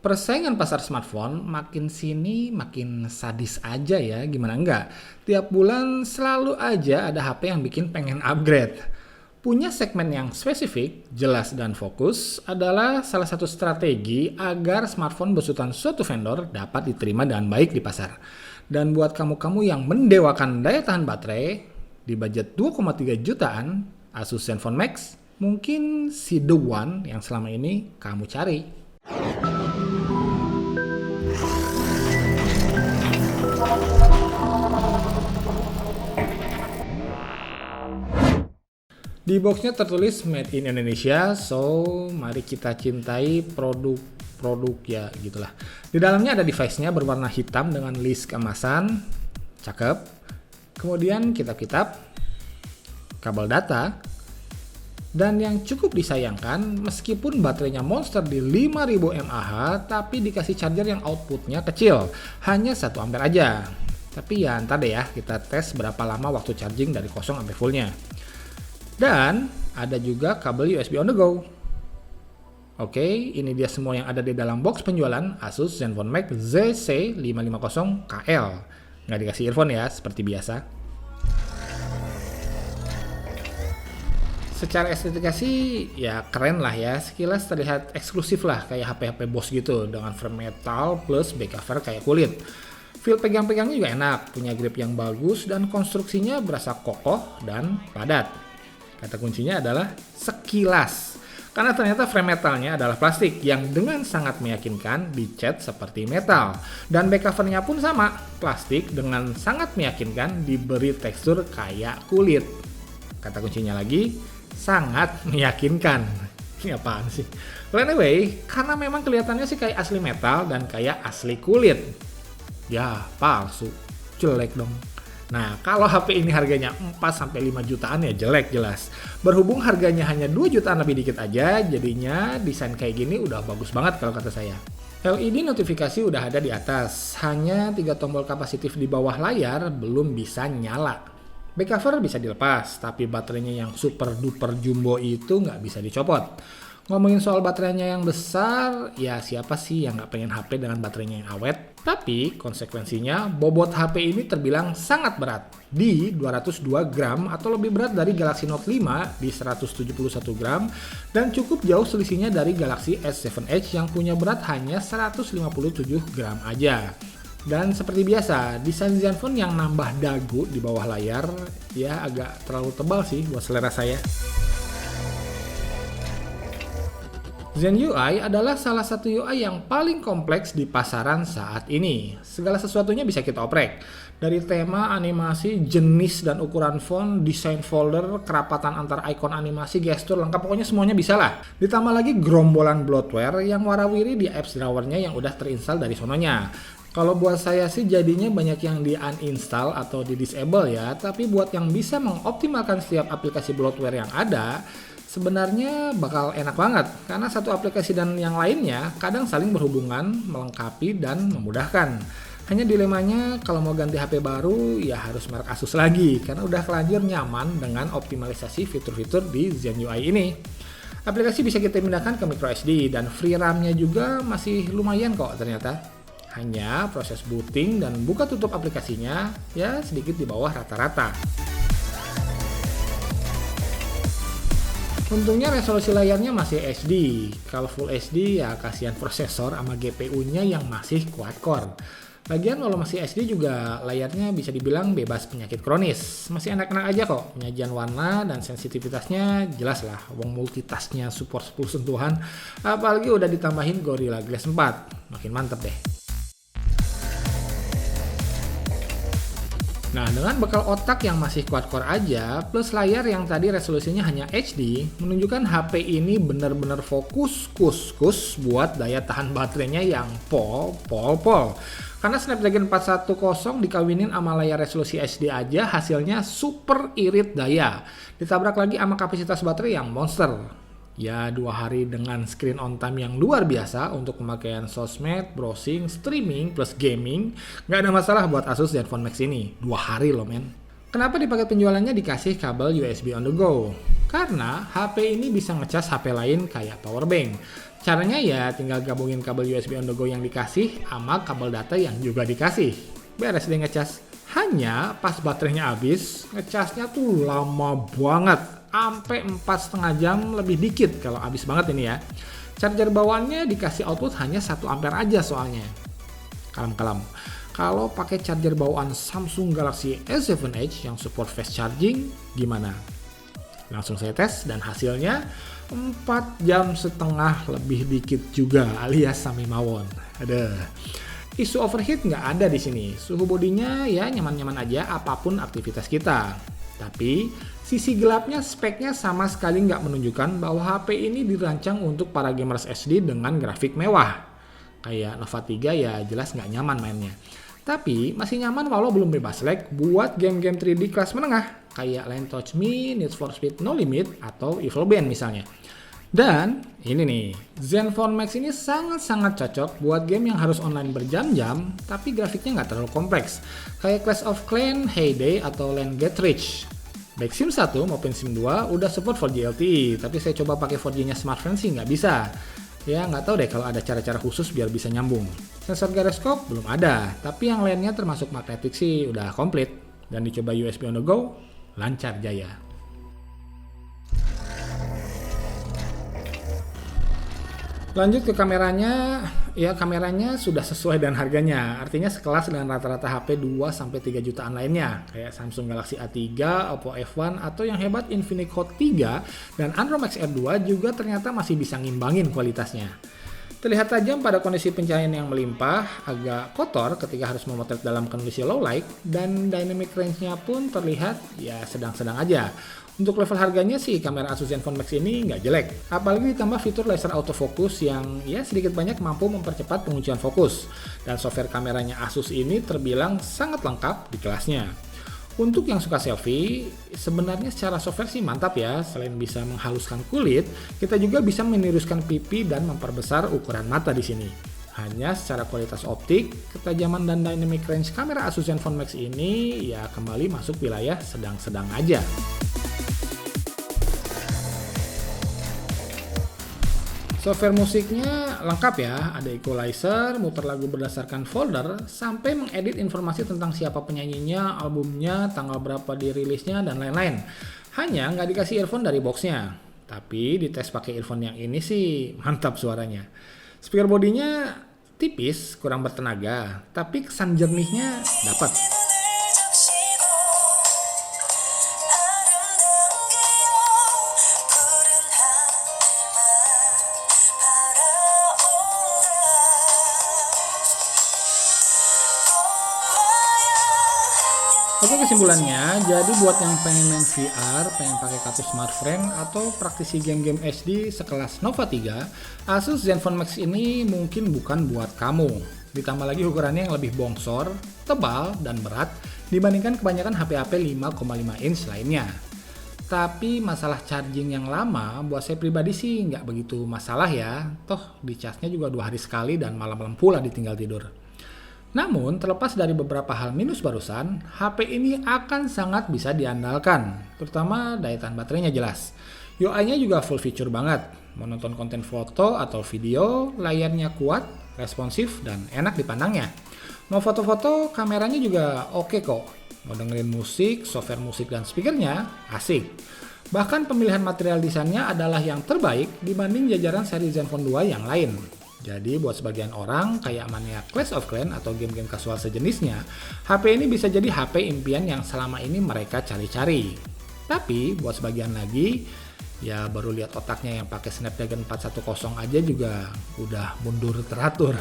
Persaingan pasar smartphone makin sini makin sadis aja ya, gimana enggak? Tiap bulan selalu aja ada HP yang bikin pengen upgrade. Punya segmen yang spesifik, jelas dan fokus adalah salah satu strategi agar smartphone besutan suatu vendor dapat diterima dengan baik di pasar. Dan buat kamu-kamu yang mendewakan daya tahan baterai, di budget 2,3 jutaan, Asus Zenfone Max mungkin si the one yang selama ini kamu cari. Di boxnya tertulis Made in Indonesia, so mari kita cintai produk ya gitulah. Di dalamnya ada device-nya berwarna hitam dengan list kemasan, cakep. Kemudian kitab-kitab, kabel data, dan yang cukup disayangkan meskipun baterainya monster di 5000 mAh tapi dikasih charger yang outputnya kecil, hanya 1 ampere aja. Tapi ya ntar deh ya kita tes berapa lama waktu charging dari kosong sampai fullnya. Dan ada juga kabel USB on the go. Oke, ini dia semua yang ada di dalam box penjualan Asus Zenfone Max ZC550KL. Nggak dikasih earphone ya, seperti biasa. Secara estetika sih ya keren lah ya, sekilas terlihat eksklusif lah kayak HP-HP bos gitu dengan frame metal plus back cover kayak kulit. Feel pegang-pegangnya juga enak, punya grip yang bagus dan konstruksinya berasa kokoh dan padat. Kata kuncinya adalah sekilas, karena ternyata frame metalnya adalah plastik yang dengan sangat meyakinkan dicat seperti metal. Dan back covernya pun sama, plastik dengan sangat meyakinkan diberi tekstur kayak kulit. Kata kuncinya lagi, sangat meyakinkan. Ini apaan sih? Well, anyway, karena memang kelihatannya sih kayak asli metal dan kayak asli kulit. Ya, palsu. Jelek dong. Nah, kalau HP ini harganya 4-5 jutaan ya jelek jelas. Berhubung harganya hanya 2 jutaan lebih dikit aja, jadinya desain kayak gini udah bagus banget kalau kata saya. LED notifikasi udah ada di atas, hanya 3 tombol kapasitif di bawah layar belum bisa nyala. Back cover bisa dilepas, tapi baterainya yang super duper jumbo itu nggak bisa dicopot. Ngomongin soal baterainya yang besar, ya siapa sih yang nggak pengen HP dengan baterainya yang awet? Tapi konsekuensinya bobot HP ini terbilang sangat berat, di 202 gram atau lebih berat dari Galaxy Note 5 di 171 gram, dan cukup jauh selisihnya dari Galaxy S7 Edge yang punya berat hanya 157 gram aja. Dan seperti biasa, desain Zenfone yang nambah dagu di bawah layar ya agak terlalu tebal sih buat selera saya. Zen UI adalah salah satu UI yang paling kompleks di pasaran saat ini. Segala sesuatunya bisa kita oprek. Dari tema, animasi, jenis dan ukuran font, desain folder, kerapatan antar ikon animasi, gestur, lengkap pokoknya semuanya bisa lah. Ditambah lagi gerombolan bloatware yang warawiri di apps drawernya yang udah terinstall dari sononya. Kalau buat saya sih jadinya banyak yang di uninstall atau di disable ya, tapi buat yang bisa mengoptimalkan setiap aplikasi bloatware yang ada, sebenarnya bakal enak banget karena satu aplikasi dan yang lainnya kadang saling berhubungan, melengkapi dan memudahkan. Hanya dilemanya kalau mau ganti HP baru ya harus merek Asus lagi karena udah kelanjur nyaman dengan optimalisasi fitur-fitur di Zen UI ini. Aplikasi bisa kita pindahkan ke microSD dan free RAM-nya juga masih lumayan kok ternyata. Hanya proses booting dan buka tutup aplikasinya ya sedikit di bawah rata-rata. Untungnya resolusi layarnya masih HD. Kalau Full HD ya kasihan prosesor sama GPU-nya yang masih quad-core. Lagian kalau masih HD juga layarnya bisa dibilang bebas penyakit kronis. Masih enak-enak aja kok. Penyajian warna dan sensitivitasnya jelas lah. Wong multitasknya support 10 sentuhan. Apalagi udah ditambahin Gorilla Glass 4. Makin mantep deh. Nah, dengan bekal otak yang masih quad-core aja, plus layar yang tadi resolusinya hanya HD, menunjukkan HP ini benar-benar fokus buat daya tahan baterainya yang pol. Karena Snapdragon 410 dikawinin sama layar resolusi HD aja hasilnya super irit daya. Ditabrak lagi sama kapasitas baterai yang monster. Ya 2 hari dengan screen on time yang luar biasa untuk pemakaian sosmed, browsing, streaming, plus gaming. Nggak ada masalah buat Asus Zenfone Max ini. 2 hari loh men. Kenapa di paket penjualannya dikasih kabel USB on the go? Karena HP ini bisa ngecas HP lain kayak powerbank. Caranya ya tinggal gabungin kabel USB on the go yang dikasih sama kabel data yang juga dikasih. Beres deh ngecas. Hanya pas baterainya habis, ngecasnya tuh lama banget. Sampai 4,5 jam lebih dikit kalau habis banget ini ya. Charger bawaannya dikasih output hanya 1 ampere aja soalnya. Kalem-kalem. Kalau pakai charger bawaan Samsung Galaxy S7 Edge yang support fast charging, gimana? Langsung saya tes dan hasilnya 4,5 jam lebih dikit juga alias sami mawon. Aduh. Isu overheat nggak ada di sini. Suhu bodinya ya nyaman-nyaman aja apapun aktivitas kita. Tapi sisi gelapnya speknya sama sekali nggak menunjukkan bahwa HP ini dirancang untuk para gamers SD dengan grafik mewah. Kayak Nova 3 ya jelas nggak nyaman mainnya. Tapi masih nyaman walau belum bebas lag buat game-game 3D kelas menengah kayak Line Touch Me, Need for Speed No Limit, atau Evil Band misalnya. Dan ini nih, Zenfone Max ini sangat-sangat cocok buat game yang harus online berjam-jam tapi grafiknya nggak terlalu kompleks kayak Clash of Clans, Heyday, atau Land Get Rich. Baik SIM 1 maupun SIM 2 udah support 4G LTE, tapi saya coba pakai 4G-nya smartphone sih nggak bisa. Ya nggak tahu deh kalau ada cara-cara khusus biar bisa nyambung. Sensor gyroscope belum ada, tapi yang lainnya termasuk magnetic sih udah komplit. Dan dicoba USB on the go, lancar jaya. Lanjut ke kameranya, ya kameranya sudah sesuai dengan harganya. Artinya sekelas dengan rata-rata HP 2-3 jutaan lainnya. Kayak Samsung Galaxy A3, Oppo F1, atau yang hebat Infinix Hot 3 dan Andromax R2 juga ternyata masih bisa ngimbangin kualitasnya. Terlihat tajam pada kondisi pencahayaan yang melimpah, agak kotor ketika harus memotret dalam kondisi low light, dan dynamic range-nya pun terlihat ya sedang-sedang aja. Untuk level harganya sih kamera Asus Zenfone Max ini nggak jelek, apalagi ditambah fitur laser autofocus yang ya sedikit banyak mampu mempercepat penguncian fokus. Dan software kameranya Asus ini terbilang sangat lengkap di kelasnya. Untuk yang suka selfie, sebenarnya secara software sih mantap ya. Selain bisa menghaluskan kulit, kita juga bisa meniruskan pipi dan memperbesar ukuran mata di sini. Hanya secara kualitas optik, ketajaman dan dynamic range kamera Asus Zenfone Max ini ya kembali masuk wilayah sedang-sedang aja. Software musiknya lengkap ya, ada equalizer, muter lagu berdasarkan folder, sampai mengedit informasi tentang siapa penyanyinya, albumnya, tanggal berapa dirilisnya, dan lain-lain. Hanya nggak dikasih earphone dari boxnya, tapi dites pakai earphone yang ini sih mantap suaranya. Speaker bodinya tipis, kurang bertenaga, tapi kesan jernihnya dapat. Oke, kesimpulannya, jadi buat yang pengen main VR, pengen pakai kartu smartphone, atau praktisi game-game HD sekelas Nova 3, Asus Zenfone Max ini mungkin bukan buat kamu. Ditambah lagi ukurannya yang lebih bongsor, tebal, dan berat dibandingkan kebanyakan HP-HP 5,5 inch lainnya. Tapi masalah charging yang lama, buat saya pribadi sih nggak begitu masalah ya. Toh dicasnya juga 2 hari sekali dan malam-malam pula ditinggal tidur. Namun, terlepas dari beberapa hal minus barusan, HP ini akan sangat bisa diandalkan, terutama daya tahan baterainya jelas. UI-nya juga full feature banget, mau nonton konten foto atau video, layarnya kuat, responsif, dan enak dipandangnya. Mau foto-foto, kameranya juga oke kok. Mau dengerin musik, software musik, dan speakernya asik. Bahkan pemilihan material desainnya adalah yang terbaik dibanding jajaran seri Zenfone 2 yang lain. Jadi buat sebagian orang kayak mania Clash of Clans atau game-game kasual sejenisnya, HP ini bisa jadi HP impian yang selama ini mereka cari-cari. Tapi buat sebagian lagi, ya baru lihat otaknya yang pakai Snapdragon 410 aja juga udah mundur teratur.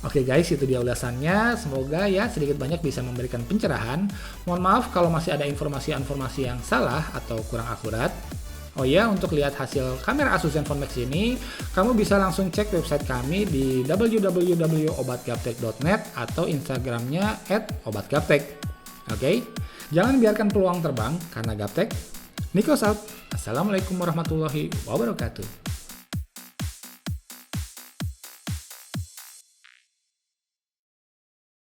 Oke guys, itu dia ulasannya. Semoga ya sedikit banyak bisa memberikan pencerahan. Mohon maaf kalau masih ada informasi-informasi yang salah atau kurang akurat. Oh ya, untuk lihat hasil kamera Asus Zenfone Max ini, kamu bisa langsung cek website kami di www.obatgaptek.net atau Instagramnya @obatgaptek. Oke, jangan biarkan peluang terbang karena Gaptek. Nikos out. Assalamualaikum warahmatullahi wabarakatuh.